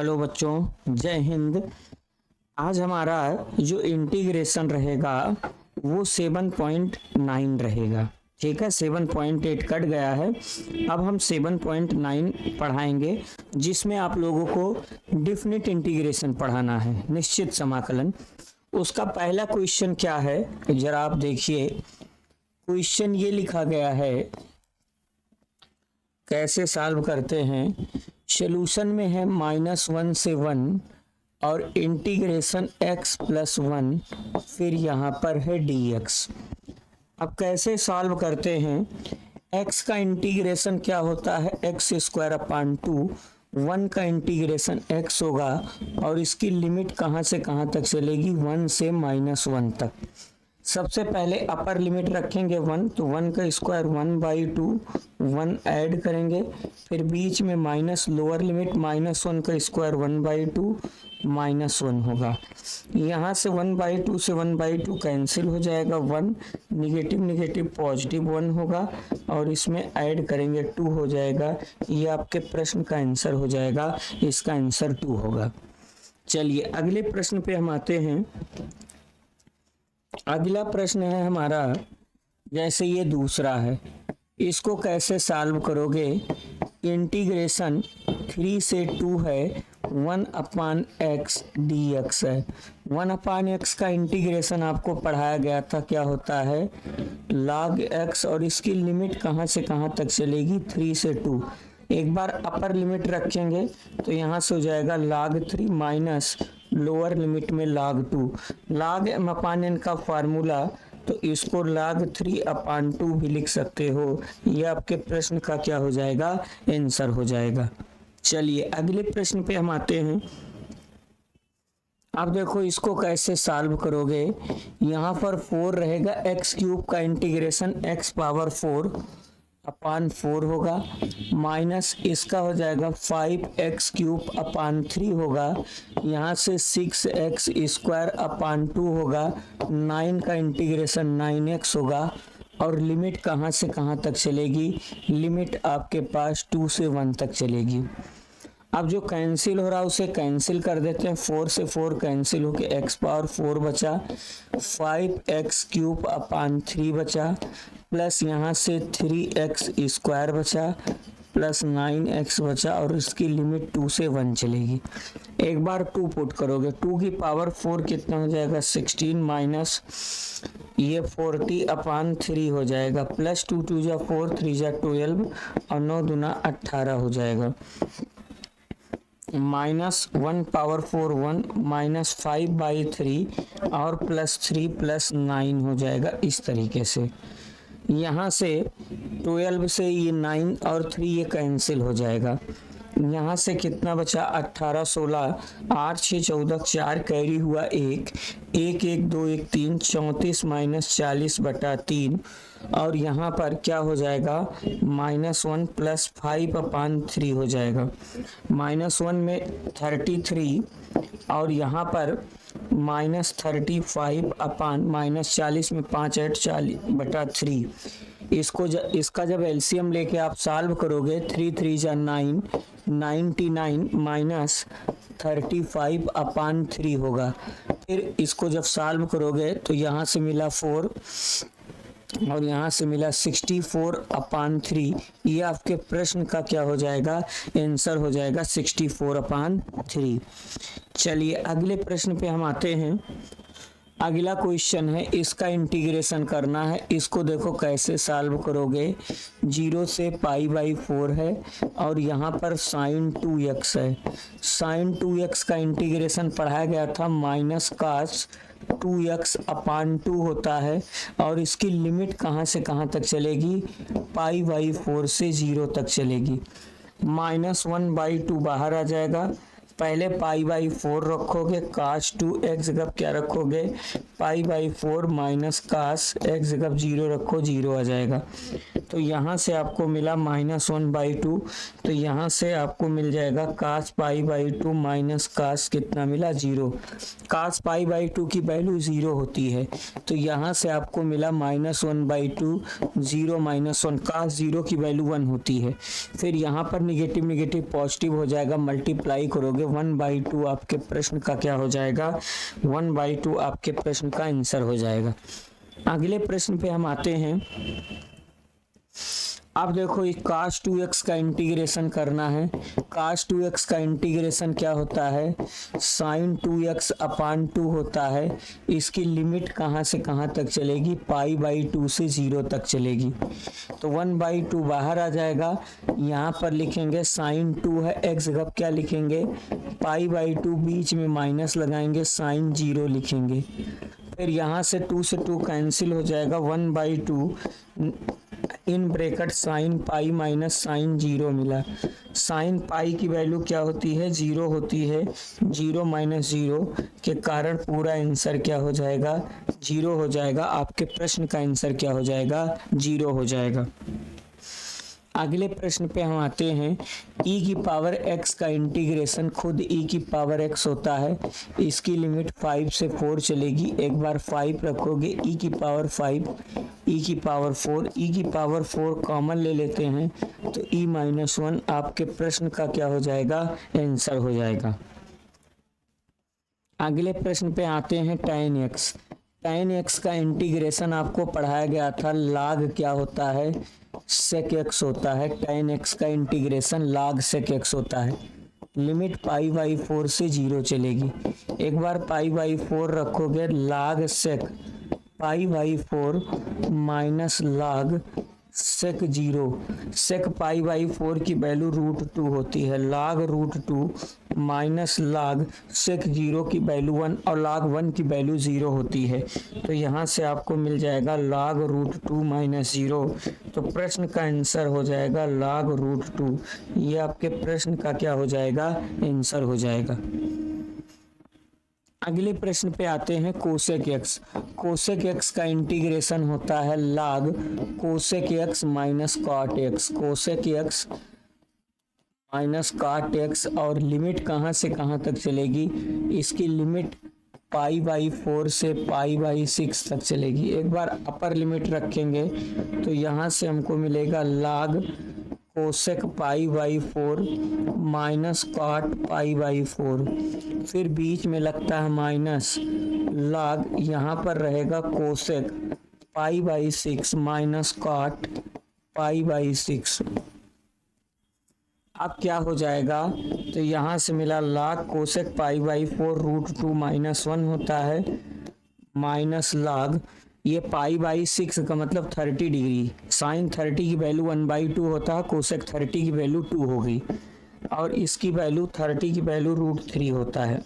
Hello बच्चों, जय हिंद। आज हमारा जो इंटीग्रेशन रहेगा वो 7.9 रहेगा। ठीक है, 7.8 कट गया है। अब हम 7.9 पढ़ाएंगे, जिसमें आप लोगों को डिफिनिट इंटीग्रेशन पढ़ाना है, निश्चित समाकलन। उसका पहला क्वेश्चन क्या है, जरा आप देखिए। क्वेश्चन ये लिखा गया है, कैसे सॉल्व करते हैं। सॉल्यूशन में है -1 से 1 और इंटीग्रेशन x + 1, फिर यहाँ पर है dx। अब कैसे सॉल्व करते हैं। x का इंटीग्रेशन क्या होता है, x²/2। 1 का इंटीग्रेशन x होगा और इसकी लिमिट कहाँ से कहाँ तक चलेगी, 1 से -1 तक। सबसे पहले अपर लिमिट रखेंगे 1, तो 1 का स्क्वायर 1/2, 1 ऐड करेंगे। फिर बीच में माइनस, लोअर लिमिट -1 का स्क्वायर 1/2 -1 होगा। यहाँ से 1/2 से 1/2 कैंसिल हो जाएगा, 1 निगेटिव निगेटिव पॉजिटिव 1 होगा और इसमें ऐड करेंगे 2 हो जाएगा। ये आपके प्रश्न का आंसर हो जाएगा, इसका आंसर 2 होगा। चलिए अगले प्रश्न पे हम आते हैं। अगला प्रश्न है हमारा, जैसे ये दूसरा है, इसको कैसे सॉल्व करोगे। इंटीग्रेशन 3 से 2 है, 1/x dx है। 1/x का इंटीग्रेशन आपको पढ़ाया गया था, क्या होता है log x, और इसकी लिमिट कहाँ से कहाँ तक चलेगी, 3 से 2। एक बार अपर लिमिट रखेंगे तो यहाँ से हो जाएगा log 3 माइनस लोअर लिमिट में log 2। log m/n का फार्मूला, तो इसको log 3/2 भी लिख सकते हो। ये आपके प्रश्न का क्या हो जाएगा, आंसर हो जाएगा। चलिए अगले प्रश्न पे हम आते हैं। अब देखो इसको कैसे सॉल्व करोगे। यहाँ पर 4 रहेगा, x³ का इंटीग्रेशन x⁴/4 होगा, माइनस इसका हो जाएगा 5x³/3 होगा। यहाँ से 6x²/2 होगा, 9 का इंटीग्रेशन 9x होगा और लिमिट कहाँ से कहाँ तक चलेगी, लिमिट आपके पास 2 से 1 तक चलेगी। अब जो कैंसिल हो रहा है उसे कैंसिल कर देते हैं, 4 से 4 कैंसिल होके x⁴ बचा, 5x³/3 बचा, प्लस यहाँ से 3x² बचा, प्लस 9x बचा और इसकी लिमिट 2 से 1 चलेगी। एक बार 2 पुट करोगे, 2 की पावर 4 कितना हो जाएगा, 16 माइनस ये 40/3 हो जाएगा, प्लस 2 2 जा 4 3 जा 12 और 9 दूना 18 हो जाएगा। -1/4 1 -5/3 और +3 + 9 हो जाएगा। इस तरीके से यहाँ से 12 से ये 9 और 3 ये कैंसिल हो जाएगा। यहाँ से कितना बचा, 18 16 8 6 14 4 कैरी हुआ 1 1 1 2 1 3 34 - 40/3 और यहाँ पर क्या हो जाएगा, -1 + 5/3 हो जाएगा। -1 में 33 और यहाँ पर -35 -40 में 5 8 40/3। इसका जब एलसीएम लेके आप सॉल्व करोगे, 3 3 जा 9 99 -35/3 होगा। फिर इसको जब सॉल्व करोगे तो यहाँ से मिला 4 और यहाँ से मिला 64/3। ये आपके प्रश्न का क्या हो जाएगा, आंसर हो जाएगा 64/3। चलिए अगले प्रश्न पे हम आते हैं। अगला क्वेश्चन है, इसका इंटीग्रेशन करना है। इसको देखो कैसे सॉल्व करोगे। 0 से π/4 है और यहाँ पर sin 2x है। sin 2x का इंटीग्रेशन पढ़ाया गया था, -cos 2x/2 होता है और इसकी लिमिट कहाँ से कहाँ तक चलेगी, π/4 से 0 तक चलेगी। -1/2 बाहर आ जाएगा, पहले π/4 रखोगे, cos 2x जगह क्या रखोगे, π/4 माइनस cos x जगह 0 रखो, 0 आ जाएगा। तो यहाँ से आपको मिला -1/2, तो यहाँ से आपको मिल जाएगा cos π/2 माइनस cos कितना मिला, 0। cos π/2 की वैल्यू 0 होती है, तो यहाँ से आपको मिला -1/2 0 -1, cos 0 की वैल्यू 1 होती है। फिर यहाँ पर निगेटिव निगेटिव पॉजिटिव हो जाएगा, मल्टीप्लाई करोगे 1/2 आपके प्रश्न का क्या हो जाएगा, 1/2 आपके प्रश्न का आंसर हो जाएगा। अगले प्रश्न पे हम आते हैं। अब देखो ये cos 2x का इंटीग्रेशन करना है। cos 2x का इंटीग्रेशन क्या होता है, sin 2x अपान 2 होता है। इसकी लिमिट कहाँ से कहाँ तक चलेगी, π/2 से 0 तक चलेगी। तो 1/2 बाहर आ जाएगा, यहाँ पर लिखेंगे sin 2 है, x जगह क्या लिखेंगे, π/2, बीच में माइनस लगाएंगे, sin 0 लिखेंगे। फिर यहाँ से 2 से 2 कैंसिल हो जाएगा, 1/2 in bracket sine pi minus sine 0 मिला। साइन पाई की वैल्यू क्या होती है, 0 होती है। 0 माइनस 0 के कारण पूरा आंसर क्या हो जाएगा, 0 हो जाएगा। आपके प्रश्न का आंसर क्या हो जाएगा, 0 हो जाएगा। अगले प्रश्न पे हम आते हैं। e की पावर x का इंटीग्रेशन खुद e की पावर x होता है। इसकी लिमिट 5 से 4 चलेगी। एक बार 5 रखोगे, e की पावर 5, e की पावर 4, e की पावर 4 कॉमन ले लेते हैं तो e-1 आपके प्रश्न का क्या हो जाएगा, आंसर हो जाएगा। अगले प्रश्न पे आते हैं। tan x, tan x का इंटीग्रेशन आपको पढ़ाया गया था। log क्या होता है, sec x होता है। tan x का इंटीग्रेशन log sec x होता है। लिमिट π/4 से 0 चलेगी। एक बार π/4 रखोगे, log sec π/4 minus log sec 0। sec π/4 की वैल्यू √2 होती है। log √2 माइनस log sec 0 की वैल्यू 1 और log 1 की वैल्यू 0 होती है। तो यहाँ से आपको मिल जाएगा log √2 माइनस 0। तो प्रश्न का आंसर हो जाएगा log √2। ये आपके प्रश्न का क्या हो जाएगा, आंसर हो जाएगा। अगले प्रश्न पे आते हैं। कोसेक x, कोसेक x का इंटीग्रेशन होता है log cosec x minus cot x, cosec x minus cot x। और लिमिट कहाँ से कहाँ तक चलेगी, इसकी लिमिट π/4 से π/6 तक चलेगी। एक बार अपर लिमिट रखेंगे तो यहाँ से हमको मिलेगा log कोसेक π/4 माइनस कॉट π/4। फिर बीच में लगता है माइनस, log यहाँ पर रहेगा कोसेक π/6 माइनस कॉट π/6। अब क्या हो जाएगा, तो यहाँ से मिला log कोसेक π/4 √2 माइनस 1 होता है, माइनस log ये π/6 का मतलब 30 डिग्री। साइन 30 की वैल्यू 1/2 होता है, कोसेक 30 की वैल्यू 2 हो गई और इसकी वैल्यू 30 की वैल्यू √3 होता है।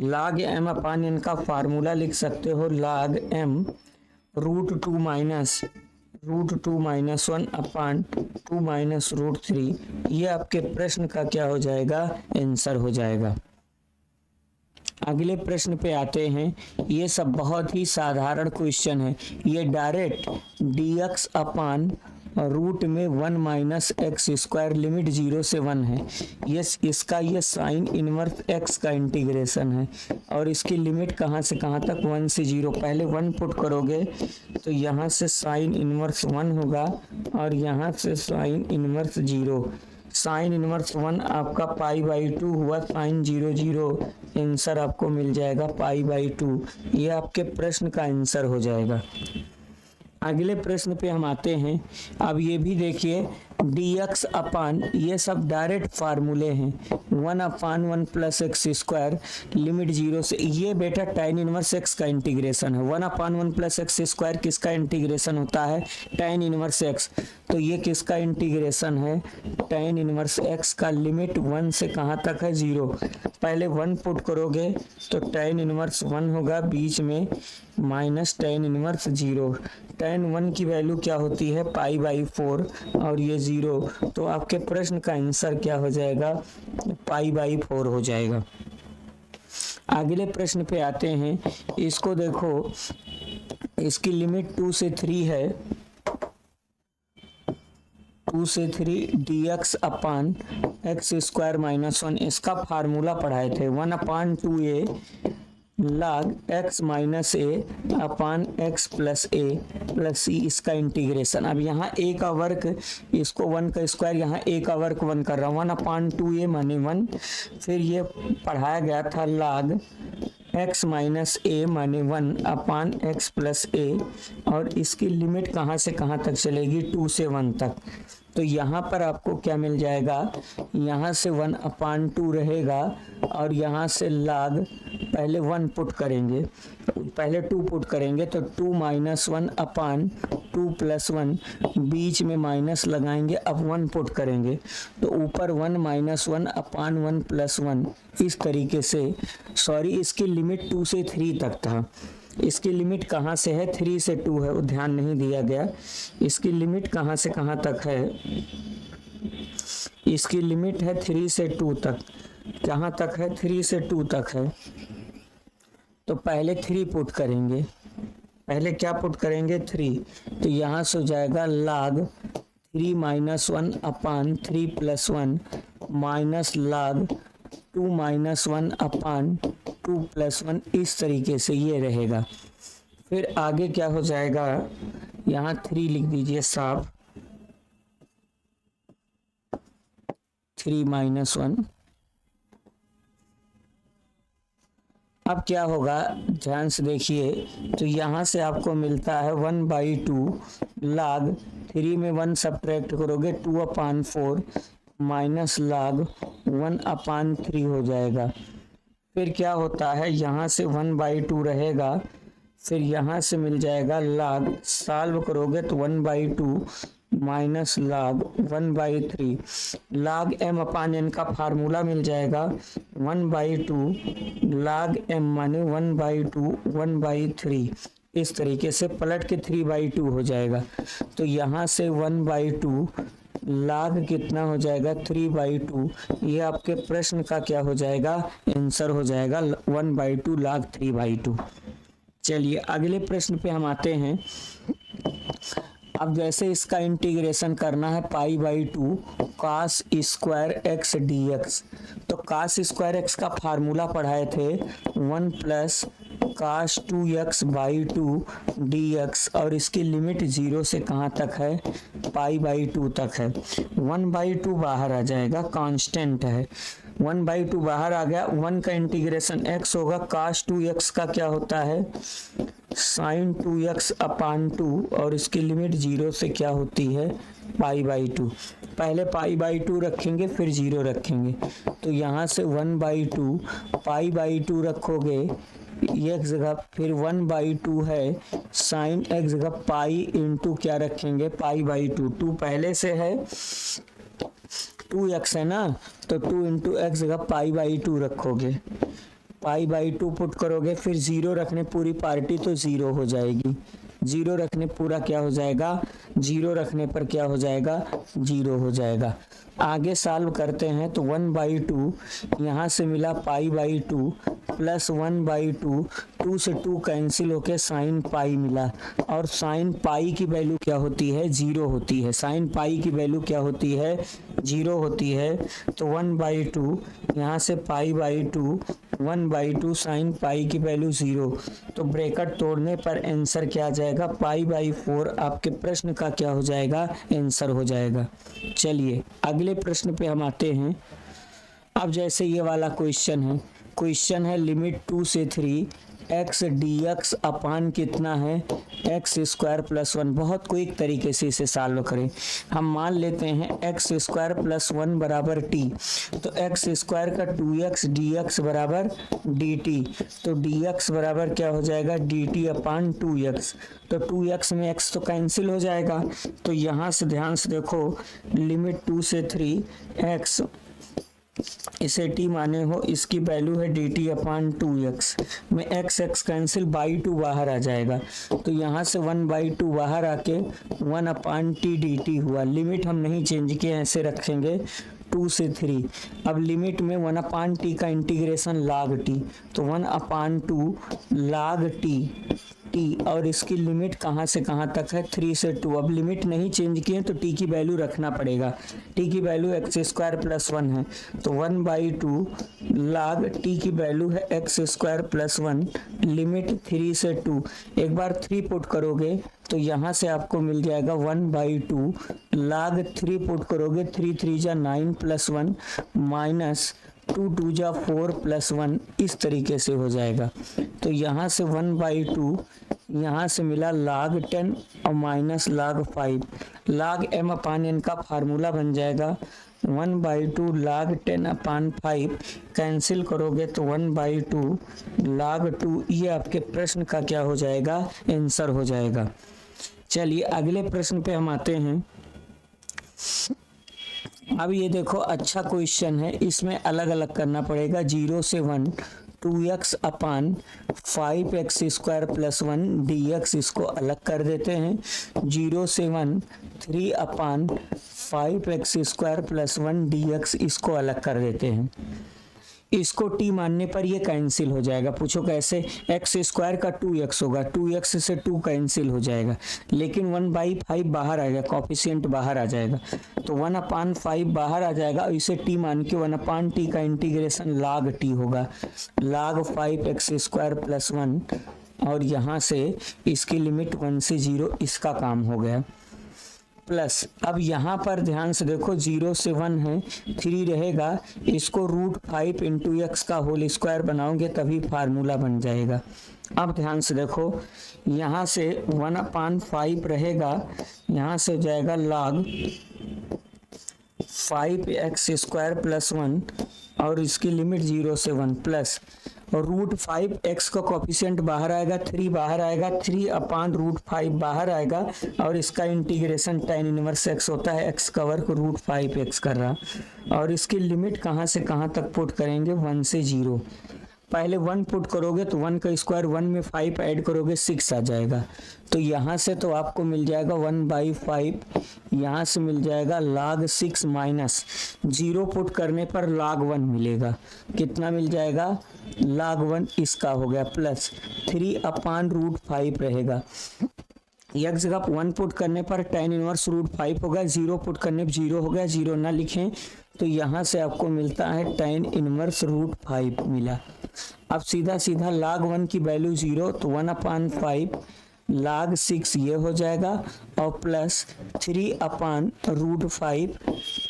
log m अपान n का फार्मूला लिख सकते हो, log m √2 माइनस 1 अपान 2 माइनस √3। ये आपके प्रश्न का क्या हो जाएगा, आंसर हो जाएगा। अगले प्रश्न पे आते हैं। ये सब बहुत ही साधारण क्वेश्चन है। ये डायरेक्ट dx अपान रूट में 1 माइनस एक्स स्क्वायर लिमिट 0 से 1 है। ये इसका ये साइन इनवर्स x का इंटीग्रेशन है और इसकी लिमिट कहाँ से कहाँ तक, 1 से 0। पहले 1 पुट करोगे तो यहाँ से साइन इनवर्स 1 होगा और यहाँ से साइन इनवर्स 0। साइन इनवर्स 1 आपका π/2 हुआ, साइन 0 0 आंसर आपको मिल जाएगा π/2। ये आपके प्रश्न का आंसर हो जाएगा। अगले प्रश्न पे हम आते हैं। अब ये भी देखिए, dx अपान, ये सब डायरेक्ट फार्मूले हैं। 1/1 प्लस एक्स स्क्वायर लिमिट 0 से, ये बेटा tan इनवर्स x का इंटीग्रेशन है। 1/1 प्लस एक्स स्क्वायर किसका इंटीग्रेशन होता है, tan इनवर्स x। तो ये किसका इंटीग्रेशन है, tan इनवर्स x का। लिमिट 1 से कहाँ तक है, 0। पहले 1 पुट करोगे तो tan इनवर्स 1 होगा, बीच में माइनस tan इनवर्स 0। tan 1 की वैल्यू क्या होती है, π/4 और ये 0। तो आपके प्रश्न का आंसर क्या हो जाएगा, π/4 हो जाएगा। अगले प्रश्न पे आते हैं। इसको देखो, इसकी लिमिट 2 से 3 है। 2 से 3 dx अपान एक्स स्क्वायर माइनस 1, इसका फार्मूला पढ़ाए थे। 1/2a log x माइनस ए अपान x प्लस ए प्लस सी, इसका इंटीग्रेशन। अब यहाँ a का वर्ग, इसको 1 का स्क्वायर, यहाँ a का वर्ग 1 कर रहा हूँ, 1/2a माने 1। फिर ये पढ़ाया गया था log x माइनस ए माने 1 अपान x प्लस ए, और इसकी लिमिट कहाँ से कहाँ तक चलेगी, 2 से 1 तक। तो यहाँ पर आपको क्या मिल जाएगा, यहाँ से 1/2 रहेगा, और यहाँ से log पहले 1 पुट करेंगे, पहले 2 पुट करेंगे, तो 2 माइनस 1 अपान 2 प्लस 1, बीच में माइनस लगाएंगे, अब 1 पुट करेंगे, तो ऊपर 1 माइनस 1 अपान 1 प्लस 1, इस तरीके से। सॉरी, इसकी लिमिट 2 से 3 तक था, इसकी लिमिट कहाँ से है, 3 से 2 है, वो ध्यान नहीं दिया गया। इसकी लिमिट कहाँ से कहाँ तक है, इसकी लिमिट है 3 से 2 तक। कहाँ तक है, 3 से 2 तक है। तो पहले 3 पुट करेंगे, पहले क्या पुट करेंगे, 3। तो यहाँ से हो जाएगा log 3 माइनस 1 अपान 3 प्लस 1 माइनस log 2 माइनस 1 अपान 2 प्लस 1, इस तरीके से ये रहेगा। फिर आगे क्या हो जाएगा, यहाँ 3 लिख दीजिए साफ, 3 माइनस 1। अब क्या होगा, ध्यान से देखिए, तो यहाँ से आपको मिलता है 1/2 log 3 में 1 सब्ट्रैक्ट करोगे 2/4 माइनस log 1/3 हो जाएगा। फिर क्या होता है, यहाँ से 1/2 रहेगा, फिर यहाँ से मिल जाएगा log, सॉल्व करोगे तो 1/2 माइनस log 1/3, log m अपान n का फार्मूला मिल जाएगा 1/2 log m माने 1/2 1/3, इस तरीके से पलट के 3/2 हो जाएगा। तो यहाँ से 1/2 log कितना हो जाएगा, 3/2, ये आपके प्रश्न का क्या हो जाएगा, आंसर हो जाएगा 1/2 log 3/2। चलिए अगले प्रश्न पे हम आते हैं। अब जैसे इसका इंटीग्रेशन करना है π/2 cos स्क्वायर x dx, तो cos स्क्वायर x का फार्मूला पढ़ाए थे 1 प्लस cos 2x/2 dx, और इसकी लिमिट 0 से कहाँ तक है, π/2 तक है। 1/2 बाहर आ जाएगा, कांस्टेंट है, 1/2 बाहर आ गया। 1 का इंटीग्रेशन x होगा, cos 2x का क्या होता है, sin 2x अपान 2, और इसकी लिमिट 0 से क्या होती है, π/2। पहले π/2 रखेंगे फिर 0 रखेंगे, तो यहाँ से 1/2 π/2 रखोगे एक जगह, फिर 1/2 है sin x जगह पाई इंटू क्या रखेंगे, π/2। 2 पहले से है, 2x है ना, तो 2 इंटू एक्स जगह π/2 रखोगे, π/2 पुट करोगे, फिर 0 रखने पूरी पार्टी तो 0 हो जाएगी, 0 रखने पूरा क्या हो जाएगा, 0 रखने पर क्या हो जाएगा, 0 हो जाएगा। आगे सॉल्व करते हैं तो 1/2 यहाँ से मिला π/2 प्लस 1/2, 2 से 2 कैंसिल होके साइन पाई मिला, और साइन पाई की वैल्यू क्या होती है, 0 होती है। साइन पाई की वैल्यू क्या होती है, 0 होती है। तो 1/2 यहाँ से π/2, 1/2 साइन पाई की वैल्यू 0, तो ब्रैकेट तोड़ने पर आंसर क्या आ जाएगा, π/4 आपके प्रश्न का क्या हो जाएगा, आंसर हो जाएगा। चलिए अगले प्रश्न पे हम आते हैं। अब जैसे ये वाला क्वेश्चन है लिमिट 2 से 3 x dx अपान कितना है, x स्क्वायर प्लस 1। बहुत क्विक तरीके से इसे सॉल्व करें। हम मान लेते हैं x स्क्वायर प्लस 1 बराबर t, तो x स्क्वायर का 2x dx बराबर dt, तो dx बराबर क्या हो जाएगा, dt अपान 2x। तो 2x में x तो कैंसिल हो जाएगा, तो यहाँ से ध्यान से देखो, लिमिट 2 से 3 x, इसे t माने हो, इसकी वैल्यू है dt अपान 2x में x कैंसिल, बाई 2 बाहर आ जाएगा, तो यहाँ से 1/2 बाहर आके 1 अपान t dt हुआ। लिमिट हम नहीं चेंज किए, ऐसे रखेंगे 2 से 3। अब लिमिट में 1 अपान टी का इंटीग्रेशन log t, तो 1/2 log t टी, और इसकी लिमिट कहाँ से कहाँ तक है 3 से 2। अब लिमिट नहीं चेंज किए तो टी की वैल्यू रखना पड़ेगा। टी की वैल्यू एक्स स्क्वायर प्लस 1 है, तो 1/2 log टी की वैल्यू है एक्स स्क्वायर प्लस 1, लिमिट 3 से 2। एक बार 3 पुट करोगे तो यहाँ से आपको मिल जाएगा 1/2 log 3 पुट करोगे, 3 3 जा 9 प्लस 1 माइनस 2 2 जा 4 प्लस 1, इस तरीके से हो जाएगा। तो यहाँ से 1/2 यहाँ से मिला log 10 और माइनस log 5, log m/n का फार्मूला बन जाएगा 1/2 log 10/5, कैंसिल करोगे तो 1/2 log 2, ये आपके प्रश्न का क्या हो जाएगा, आंसर हो जाएगा। चलिए अगले प्रश्न पे हम आते हैं। अब ये देखो अच्छा क्वेश्चन है, इसमें अलग अलग करना पड़ेगा। 0 से 1 2x/5x² प्लस 1 dx, इसको अलग कर देते हैं। 0 से 1 3/5x² प्लस 1 dx, इसको अलग कर देते हैं। इसको t मानने पर ये कैंसिल हो जाएगा। पूछो कैसे, x² का 2x होगा, 2x से 2 कैंसिल हो जाएगा, लेकिन 1/5 बाहर आएगा, कॉफिशिएंट बाहर आ जाएगा, तो 1/5 बाहर आ जाएगा। और इसे t मान के 1/t का इंटीग्रेशन log t होगा, log 5x² प्लस 1, और यहाँ से इसकी लिमिट 1 से 0, इसका काम हो गया। प्लस अब यहाँ पर ध्यान से देखो, 0 से 1 है, 3 रहेगा, इसको √5 इंटू एक्स का होल स्क्वायर बनाओगे तभी फार्मूला बन जाएगा। अब ध्यान से देखो, यहाँ से 1/5 रहेगा, यहाँ से हो जाएगा log 5x² प्लस 1, और इसकी लिमिट 0 से 1 प्लस, और √5 x का कॉफिशिएंट बाहर आएगा, 3 बाहर आएगा, 3/√5 बाहर आएगा, और इसका इंटीग्रेशन tan इनवर्स x होता है, x का वर्ग √5x कर रहा, और इसकी लिमिट कहाँ से कहाँ तक पुट करेंगे, 1 से 0। पहले 1 पुट करोगे तो 1 का स्क्वायर, 1 में 5 ऐड करोगे 6 आ जाएगा, तो यहाँ से तो आपको मिल जाएगा 1/5, यहाँ से मिल जाएगा log 6 माइनस 0 पुट करने पर log 1 मिलेगा, कितना मिल जाएगा, log 1, इसका हो गया, प्लस 3/√5 रहेगा। एक जगह 1 पुट करने पर tan इनवर्स √5 होगा, 0 पुट करने पर 0 हो गया, 0 ना लिखें तो यहाँ से आपको मिलता है tan इनवर्स √5 मिला। अब सीधा सीधा log 1 की वैल्यू 0, तो 1/5 log 6 ये हो जाएगा, और प्लस 3/√5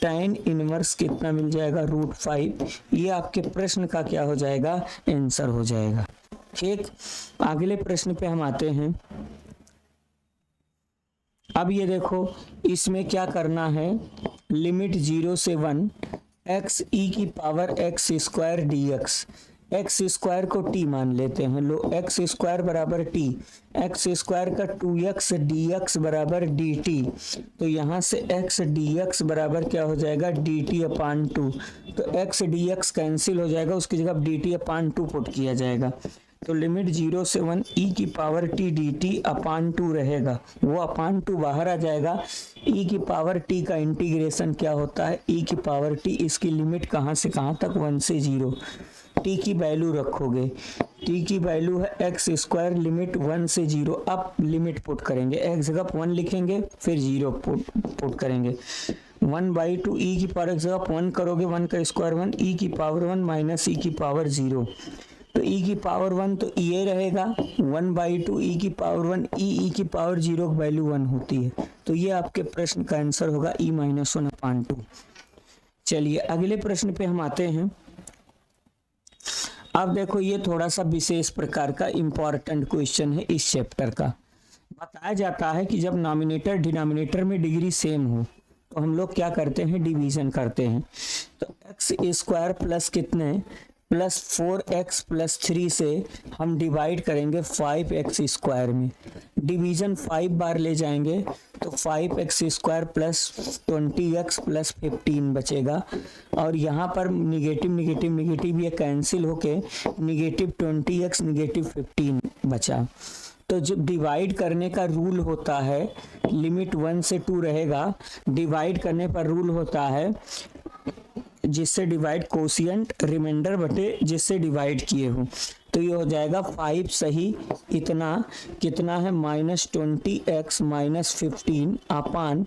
tan इनवर्स कितना मिल जाएगा, √5, ये आपके प्रश्न का क्या हो जाएगा, आंसर हो जाएगा। ठीक, अगले प्रश्न पे हम आते हैं। अब ये देखो, इसमें क्या करना है, लिमिट 0 से 1 x² dx, x² को t मान लेते हैं, लो x² बराबर t, x² का 2x dx बराबर dt, तो यहाँ से x dx बराबर क्या हो जाएगा, dt/2, तो x dx कैंसिल हो जाएगा, उसकी जगह dt/2 पुट किया जाएगा, तो लिमिट 0 से 1 e⁻t dt/2 रहेगा, वो /2 बाहर आ जाएगा। e⁻t का इंटीग्रेशन क्या होता है, e⁻t, इसकी लिमिट कहाँ से कहाँ तक, 1 से 0। t की वैल्यू रखोगे, t की वैल्यू है x², लिमिट 1 से 0। अब लिमिट पुट करेंगे, x जगह 1 लिखेंगे, फिर 0 पुट करेंगे, 1/2 e⁻x जगह 1 करोगे, 1 का स्क्वायर 1, e⁻1 माइनस e⁻0, तो e⁻1 तो ये रहेगा, 1/2 e⁻1, e⁻0 की वैल्यू 1 होती है, तो ये आपके प्रश्न का आंसर होगा e-1/2। चलिए अगले प्रश्न पे हम आते हैं। अब देखो, ये थोड़ा सा विशेष प्रकार का इंपॉर्टेंट क्वेश्चन है इस चैप्टर का। बताया जाता है कि जब नॉमिनेटर डिनोमिनेटर में डिग्री सेम हो तो हम लोग क्या करते हैं, डिवीजन करते हैं। तो x² प्लस कितने, प्लस 4x प्लस 3 से हम डिवाइड करेंगे 5x² में, डिवीजन 5 बार ले जाएंगे तो 5x² प्लस 20x प्लस 15 बचेगा, और यहाँ पर निगेटिव निगेटिव निगेटिव ये कैंसिल होके -20x -15 बचा। तो जब डिवाइड करने का रूल होता है, लिमिट 1 से 2 रहेगा, डिवाइड करने पर रूल होता है जिससे डिवाइड कोशिएंट रिमाइंडर बटे जिससे डिवाइड किए हो, तो तो ये हो जाएगा 5 सही इतना कितना है -20x -15 अपान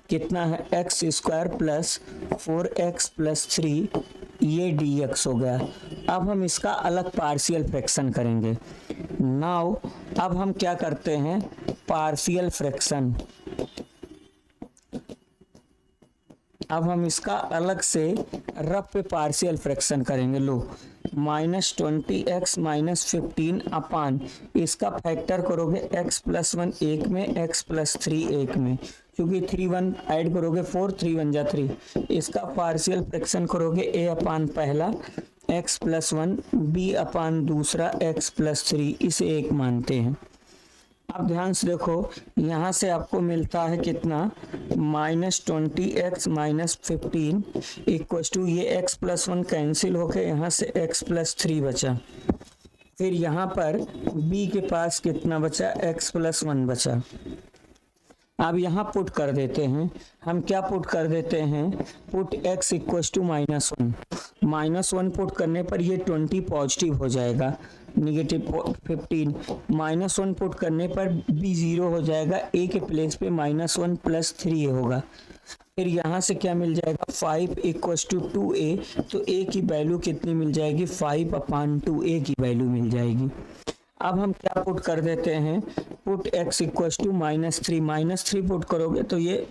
कितना है x square plus 4x plus 3 ये dx हो गया। अब हम इसका अलग पार्शियल फ्रैक्शन करेंगे। नाउ अब हम क्या करते हैं, पार्शियल फ्रैक्शन। अब हम इसका अलग से रफ पे पार्शियल फ्रैक्शन करेंगे। लो -20x -15 अपान इसका फैक्टर करोगे x प्लस 1 एक में, x प्लस 3 एक में, क्योंकि 3 1 ऐड करोगे 4 3 1 जा 3। इसका पार्शियल फ्रैक्शन करोगे a अपान पहला x प्लस 1 b अपान दूसरा x प्लस 3, इसे एक मानते हैं। अब ध्यान से देखो यहाँ से आपको मिलता है कितना -20x -15 इक्व टू ये x प्लस 1 कैंसिल होके यहाँ से x प्लस 3 बचा। फिर यहाँ पर b के पास कितना बचा, x प्लस 1 बचा। अब यहाँ पुट कर देते हैं, हम क्या पुट कर देते हैं, put x equal to -1। -1 put करने पर ये 20 पॉजिटिव हो जाएगा, -15 -1 पुट करने पर b 0 हो जाएगा, a के प्लेस पे -1 प्लस 3 होगा। फिर यहाँ से क्या मिल जाएगा 5 इक्व टू 2a, तो a की वैल्यू कितनी मिल जाएगी 5 अपान 2a की वैल्यू मिल जाएगी। अब हम क्या पुट कर देते हैं, put x equal to -3 put करोगे तो ये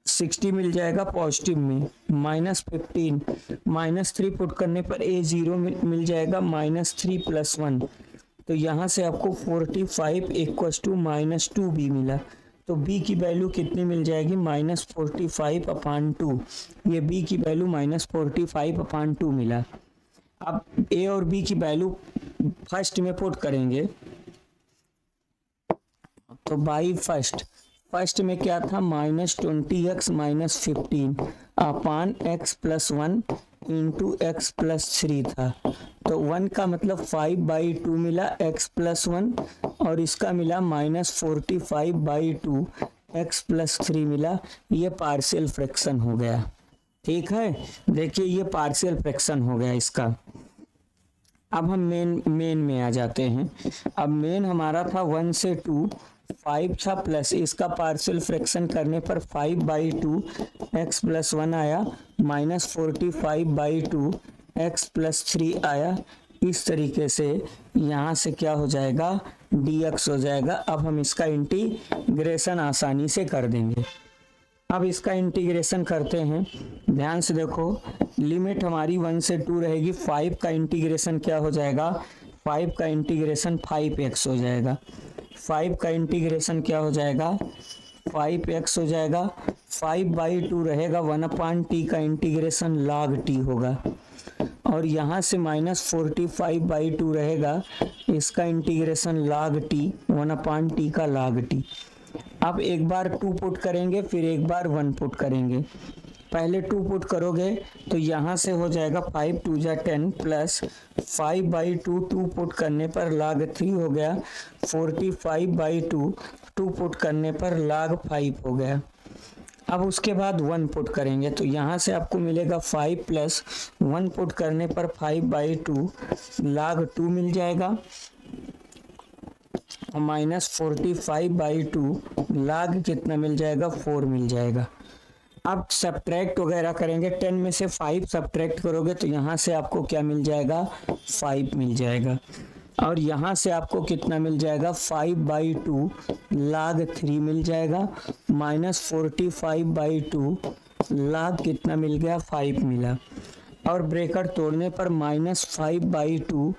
60 मिल जाएगा पॉजिटिव में, -15 -3 पुट करने पर a 0 मिल जाएगा -3 प्लस 1, तो यहाँ से आपको 45 इक्व टू -2b मिला। तो b की वैल्यू कितनी मिल जाएगी -45 अपान 2, ये b की वैल्यू -45 अपान 2 मिला। अब a और b की वैल्यू फर्स्ट में पुट करेंगे, तो बाई फर्स्ट में क्या था -20x -15 अपान x plus 1 into x plus 3 था, तो 1 का मतलब 5/2 मिला x प्लस 1 और इसका मिला -45/2 x प्लस 3 मिला। ये पार्शियल फ्रैक्शन हो गया। ठीक है, देखिए ये पार्शियल फ्रैक्शन हो गया इसका। अब हम मेन में आ जाते हैं। अब मेन हमारा था 1 से 2 5 था प्लस इसका पार्शियल फ्रैक्शन करने पर 5/2 x प्लस 1 आया, -45/2 x प्लस 3 आया। इस तरीके से यहाँ से क्या हो जाएगा dx हो जाएगा। अब हम इसका इंटीग्रेशन आसानी से कर देंगे। अब इसका इंटीग्रेशन करते हैं, ध्यान से देखो लिमिट हमारी 1 से 2 रहेगी। 5 का इंटीग्रेशन क्या हो जाएगा, 5 का इंटीग्रेशन 5x हो जाएगा। 5 का इंटीग्रेशन क्या हो जाएगा 5x हो जाएगा। 5/2 रहेगा, 1/t का इंटीग्रेशन log t होगा। और यहाँ से -45/2 रहेगा, इसका इंटीग्रेशन log t 1/t का log t। अब एक बार 2 पुट करेंगे, फिर एक बार 1 पुट करेंगे। पहले 2 पुट करोगे तो यहाँ से हो जाएगा 5 2 जा 10 प्लस 5/2 2 पुट करने पर log 3 हो गया, 45/2 2 पुट करने पर log 5 हो गया। अब उसके बाद 1 पुट करेंगे तो यहाँ से आपको मिलेगा 5 प्लस 1 पुट करने पर 5/2 log 2 मिल जाएगा, -45/2 log कितना मिल जाएगा 4 मिल जाएगा। अब सब्ट्रैक्ट वगैरह करेंगे, 10 में से 5 सब्ट्रैक्ट करोगे तो यहाँ से आपको क्या मिल जाएगा 5 मिल जाएगा। और यहाँ से आपको कितना मिल जाएगा 5/2 log 3 मिल जाएगा, -45/2 log कितना मिल गया 5 मिला। और ब्रेकेट तोड़ने पर -5/2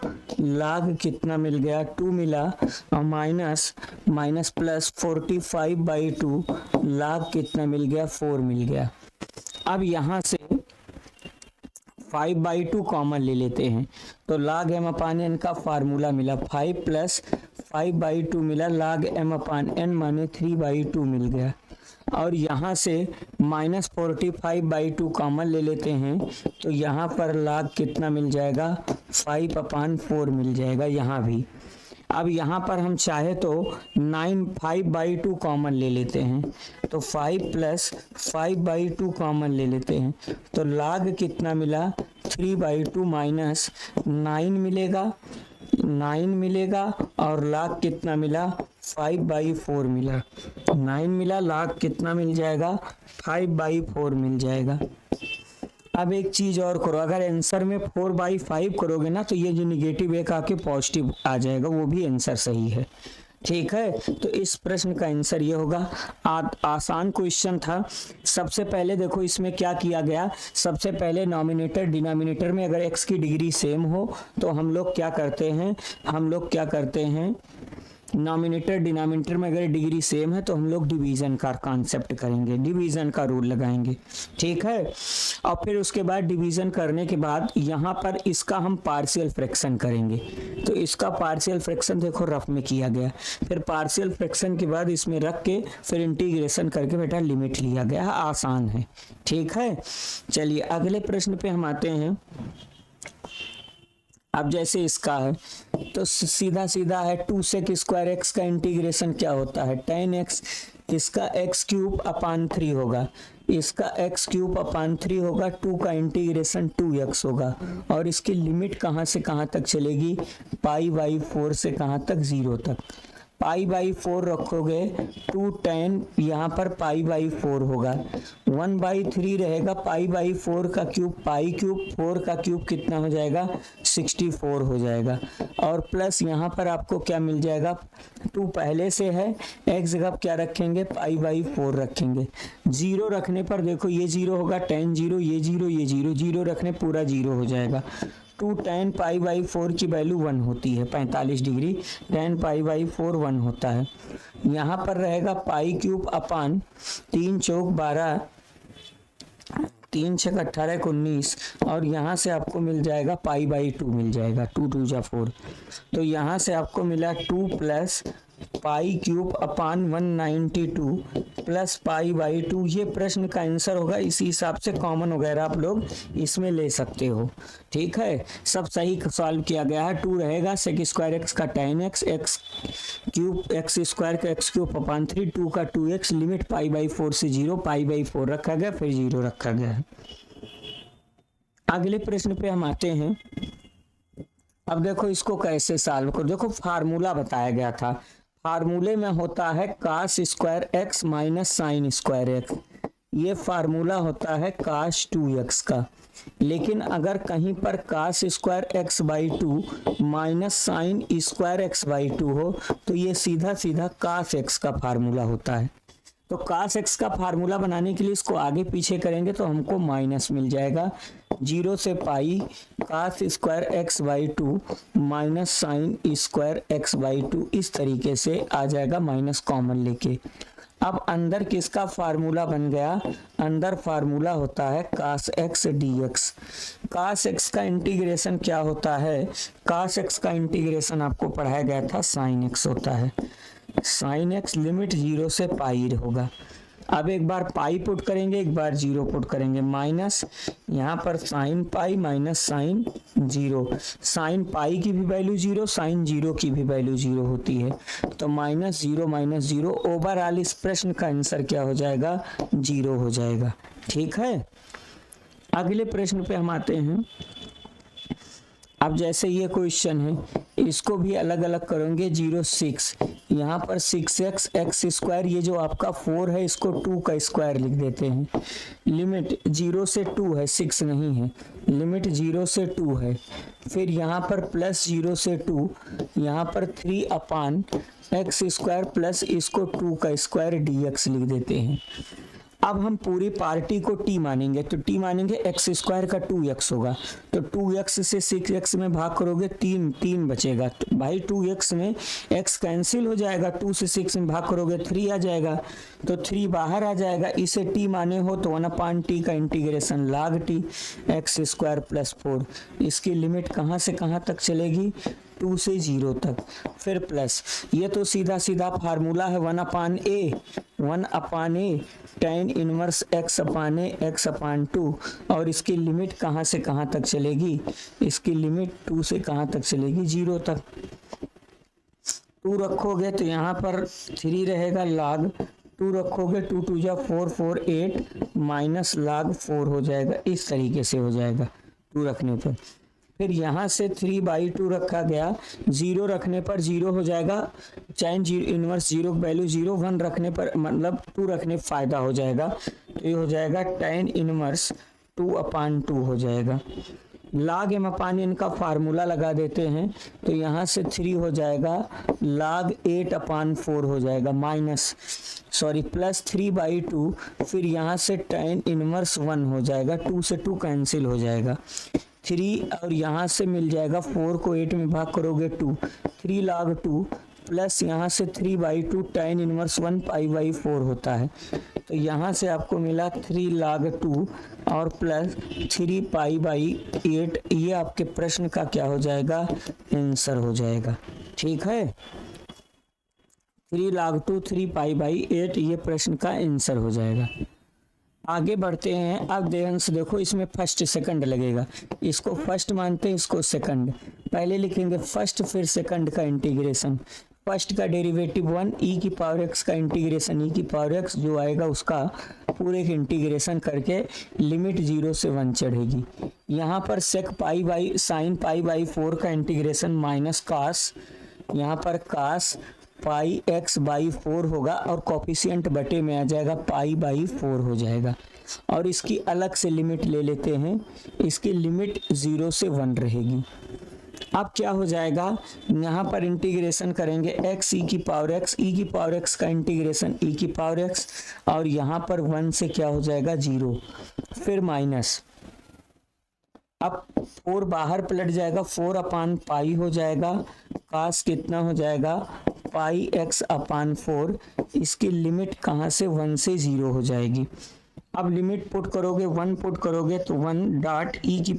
log कितना मिल गया 2 मिला, और माइनस प्लस 45/2 log कितना मिल गया 4 मिल गया। अब यहाँ से 5/2 कॉमन ले लेते हैं तो log m/n का फार्मूला मिला, 5 प्लस 5/2 मिला, log m/n माने 3/2 मिल गया। और यहाँ से -45/2 कॉमन ले लेते हैं तो यहाँ पर log कितना मिल जाएगा 5/4 मिल जाएगा यहाँ भी। अब यहाँ पर हम चाहे तो 5/2 कॉमन ले लेते हैं, तो 5 प्लस 5/2 कॉमन ले लेते हैं, तो log कितना मिला 3/2 माइनस 9 मिलेगा, 9 मिलेगा और log कितना मिला 5/4 मिला, 9 मिला, log कितना मिल जाएगा 5/4 मिल जाएगा। अब एक चीज और करो, अगर आंसर में 4/5 करोगे ना तो ये जो निगेटिव एक आके पॉजिटिव आ जाएगा, वो भी आंसर सही है। ठीक है, तो इस प्रश्न का आंसर ये होगा। आसान क्वेश्चन था। सबसे पहले देखो इसमें क्या किया गया, सबसे पहले नॉमिनेटर डिनोमिनेटर में अगर x की डिग्री सेम हो तो हम लोग क्या करते हैं, नॉमिनेटर डिनोमिनेटर में अगर डिग्री सेम है तो हम लोग डिवीजन का कॉन्सेप्ट करेंगे, डिवीजन का रूल लगाएंगे। ठीक है, और फिर उसके बाद डिवीजन करने के बाद यहाँ पर इसका हम पार्शियल फ्रैक्शन करेंगे, तो इसका पार्शियल फ्रैक्शन देखो रफ में किया गया, फिर पार्शियल फ्रैक्शन के बाद इसमें रख के फिर इंटीग्रेशन करके बेटा लिमिट लिया गया, आसान है। ठीक है, चलिए अगले प्रश्न पे हम आते हैं। अब जैसे इसका है तो सीधा सीधा है 2 sec स्क्वायर एक्स का इंटीग्रेशन क्या होता है 10x, इसका x³ होगा, इसका x³ होगा, 2 का इंटीग्रेशन 2x होगा, और इसकी लिमिट कहाँ से कहाँ तक चलेगी, π/4 से कहाँ तक 0 तक। π/4 रखोगे 2 tan, यहाँ पर π/4 होगा, 1/3 रहेगा, π/4 का क्यूब, π³ 4 का क्यूब कितना हो जाएगा 64 हो जाएगा, और प्लस यहाँ पर आपको क्या मिल जाएगा, 2 पहले से है, x जगह क्या रखेंगे π/4 रखेंगे, 0 रखने पर देखो ये 0 होगा, tan 0, ये 0, ये 0, 0 रखने पूरा 0 हो जाएगा। 2 tan π/4 की वैल्यू 1 होती है, 45 डिग्री, tan π/4 1 होता है। यहाँ पर रहेगा π³ अपान 3 चौक 12, 3 छक 18 19, और यहाँ से आपको मिल जाएगा π/2 मिल जाएगा, 2 2 जा 4, तो यहाँ से आपको मिला 2 प्लस π³ अपान 192 प्लस π/2, ये प्रश्न का आंसर होगा। इसी हिसाब से कॉमन वगैरह आप लोग इसमें ले सकते हो। ठीक है, सब सही सॉल्व किया गया है। 2 रहेगा sec स्क्वायर एक्स का tan x, x³ x square का x³ अपान 3, 2 का 2x, लिमिट π/4 से 0, π/4 रखा गया फिर 0 रखा गया है। अगले प्रश्न पे हम आते हैं। अब देखो इसको कैसे सॉल्व करो, देखो फार्मूला बताया गया था, फार्मूले में होता है cos square x minus sine square x, ये फार्मूला होता है cos 2x का, लेकिन अगर कहीं पर cos square x/2 minus sine square x/2 हो तो ये सीधा सीधा cos x का फार्मूला होता है। तो cos x का फार्मूला बनाने के लिए इसको आगे पीछे करेंगे तो हमको माइनस मिल जाएगा, 0 से पाई cos square x/2 minus sine square x/2, इस तरीके से आ जाएगा, माइनस कॉमन लेके। अब अंदर किसका फार्मूला बन गया, अंदर फार्मूला होता है cos x dx। cos x का इंटीग्रेशन क्या होता है, cos x का इंटीग्रेशन आपको पढ़ाया गया था sin x होता है, sin x लिमिट 0 से पाई होगा। अब एक बार पाई पुट करेंगे, एक बार 0 पुट करेंगे, माइनस यहाँ पर sine pi minus sine 0, sine pi की भी वैल्यू 0, साइन 0 की भी वैल्यू 0 होती है, तो -0 ओवरऑल इस प्रश्न का आंसर क्या हो जाएगा 0 हो जाएगा। ठीक है, अगले प्रश्न पे हम आते हैं। अब जैसे ये क्वेश्चन है इसको भी अलग अलग करेंगे, 0 6, यहाँ पर 6x एक्स स्क्वायर, ये जो आपका 4 है इसको 2 का स्क्वायर लिख देते हैं, लिमिट 0 से 2 है, 6 नहीं है, लिमिट 0 से 2 है, फिर यहाँ पर प्लस 0 से 2, यहाँ पर 3 अपान एक्स स्क्वायर प्लस इसको 2 का स्क्वायर dx लिख देते हैं। अब हम पूरी पार्टी को t मानेंगे, तो t मानेंगे एक्स स्क्वायर का 2x होगा, तो 2x से 6x में भाग करोगे 3 बचेगा, तो भाई 2x में x कैंसिल हो जाएगा, 2 से 6 में भाग करोगे 3 आ जाएगा, तो 3 बाहर आ जाएगा, इसे t माने हो तो 1/t का integration log t x square plus 4, इसकी लिमिट कहाँ से कहाँ तक चलेगी 2 से 0 तक, फिर प्लस, ये तो सीधा सीधा फार्मूला है 1/a tan इनवर्स x/2, और इसकी लिमिट कहाँ से कहाँ तक चलेगी, इसकी लिमिट 2 से कहाँ तक चलेगी 0 तक। 2 रखोगे तो यहाँ पर 3 रहेगा, log 2 रखोगे 2 2 जा 4 4 8 माइनस log 4 हो जाएगा। इस तरीके से हो जाएगा 2 रखने पर। फिर यहाँ से 3/2 रखा गया, 0 रखने पर 0 हो जाएगा, चाहे इनवर्स 0 वैल्यू 0, 1 रखने पर मतलब 2 रखने फ़ायदा हो जाएगा, तो ये हो जाएगा tan इनवर्स 2/2 हो जाएगा। log m/n का फार्मूला लगा देते हैं, तो यहाँ से 3 हो जाएगा, log 8/4 हो जाएगा, प्लस 3/2, फिर यहाँ से tan इनवर्स 1 हो जाएगा, 2 से 2 कैंसिल हो जाएगा, 3 और यहाँ से मिल जाएगा 4 को 8 में भाग करोगे 2, 3 log 2 प्लस यहाँ से 3/2 tan इनवर्स 1 π/4 होता है, तो यहाँ से आपको मिला 3 log 2 और प्लस 3 π/8। ये आपके प्रश्न का क्या हो जाएगा, आंसर हो जाएगा। ठीक है, 3 log 2 3 π/8 ये प्रश्न का आंसर हो जाएगा। आगे बढ़ते हैं। अब ध्यान से देखो, इसमें फर्स्ट सेकंड लगेगा, इसको फर्स्ट मानते हैं, इसको सेकंड। पहले लिखेंगे फर्स्ट, फिर सेकंड का इंटीग्रेशन। फर्स्ट का डेरिवेटिव 1, e की पावर x का इंटीग्रेशन e की पावर x जो आएगा उसका पूरे का इंटीग्रेशन करके लिमिट 0 से 1 चढ़ेगी। यहाँ पर सेक sin π/4 का इंटीग्रेशन माइनस कास, यहाँ पर कास πx/4 होगा और कॉफिशिएंट बटे में आ जाएगा π/4 हो जाएगा। और इसकी अलग से लिमिट ले लेते हैं, इसकी लिमिट 0 से 1 रहेगी। अब क्या हो जाएगा, यहाँ पर इंटीग्रेशन करेंगे x e की पावर x का इंटीग्रेशन e की पावर x, और यहाँ पर 1 से क्या हो जाएगा 0, फिर माइनस। अब 4 बाहर पलट जाएगा, 4/π हो जाएगा, कास कितना हो जाएगा πx/4। इसकी लिमिट कहाँ से 1 से 0 हो जाएगी। अब लिमिट पुट करोगे, 1 पुट करोगे तो 1 डॉट e की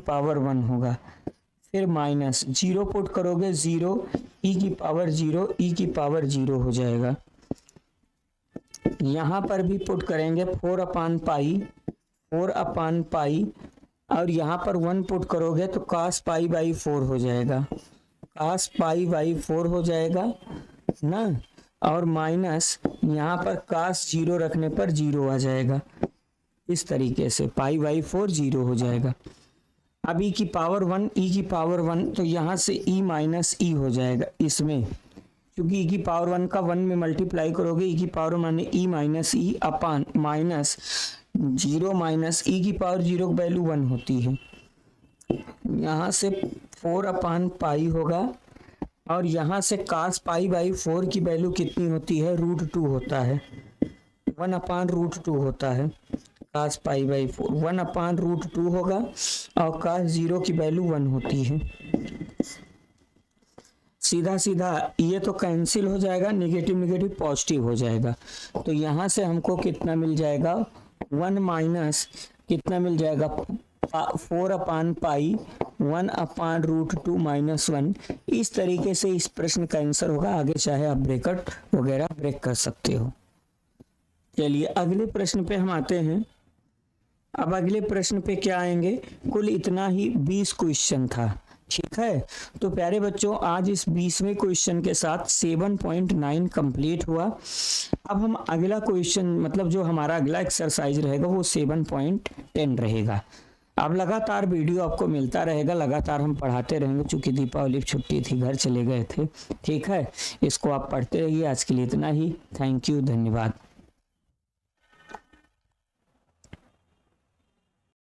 पावर 1 होगा, फिर माइनस 0 पुट करोगे 0 e की पावर 0 हो जाएगा। यहाँ पर भी पुट करेंगे 4/π और यहाँ पर 1 पुट करोगे तो cos π/4 हो जाएगा, cos π/4 हो जाएगा ना, और माइनस यहाँ पर cos 0 रखने पर 0 आ जाएगा। इस तरीके से π/4 0 हो जाएगा। अब e की पावर 1 तो यहाँ से e माइनस e हो जाएगा इसमें, क्योंकि e की पावर 1 का 1 में मल्टीप्लाई करोगे, e की पावर माने e minus e upon minus 0 minus e की पावर 0 की वैल्यू 1 होती है, यहाँ से 4/π होगा, और यहाँ से cos π/4 की वैल्यू कितनी होती है, √2 होता है, 1/√2 होता है। cos π/4 1/√2 होगा और cos 0 की वैल्यू 1 होती है। सीधा सीधा ये तो कैंसिल हो जाएगा, निगेटिव पॉजिटिव हो जाएगा, तो यहाँ से हमको कितना मिल जाएगा, 1 माइनस कितना मिल जाएगा 4/π 1/√2 माइनस 1। इस तरीके से इस प्रश्न का आंसर होगा। आगे चाहे आप ब्रैकेट वगैरह ब्रेक कर सकते हो। चलिए अगले प्रश्न पे हम आते हैं। अब अगले प्रश्न पे क्या आएंगे, कुल इतना ही 20 क्वेश्चन था, ठीक है। तो प्यारे बच्चों, आज इस 20वें क्वेश्चन के साथ 7.9 कंप्लीट हुआ। अब हम अगला क्वेश्चन मतलब जो हमारा अगला एक्सरसाइज रहेगा वो 7.10 रहेगा। अब लगातार वीडियो आपको मिलता रहेगा, लगातार हम पढ़ाते रहेंगे, चूंकि दीपावली की छुट्टी थी, घर चले गए थे, ठीक है। इसको आप पढ़ते रहिए। आज के लिए इतना ही। थैंक यू, धन्यवाद।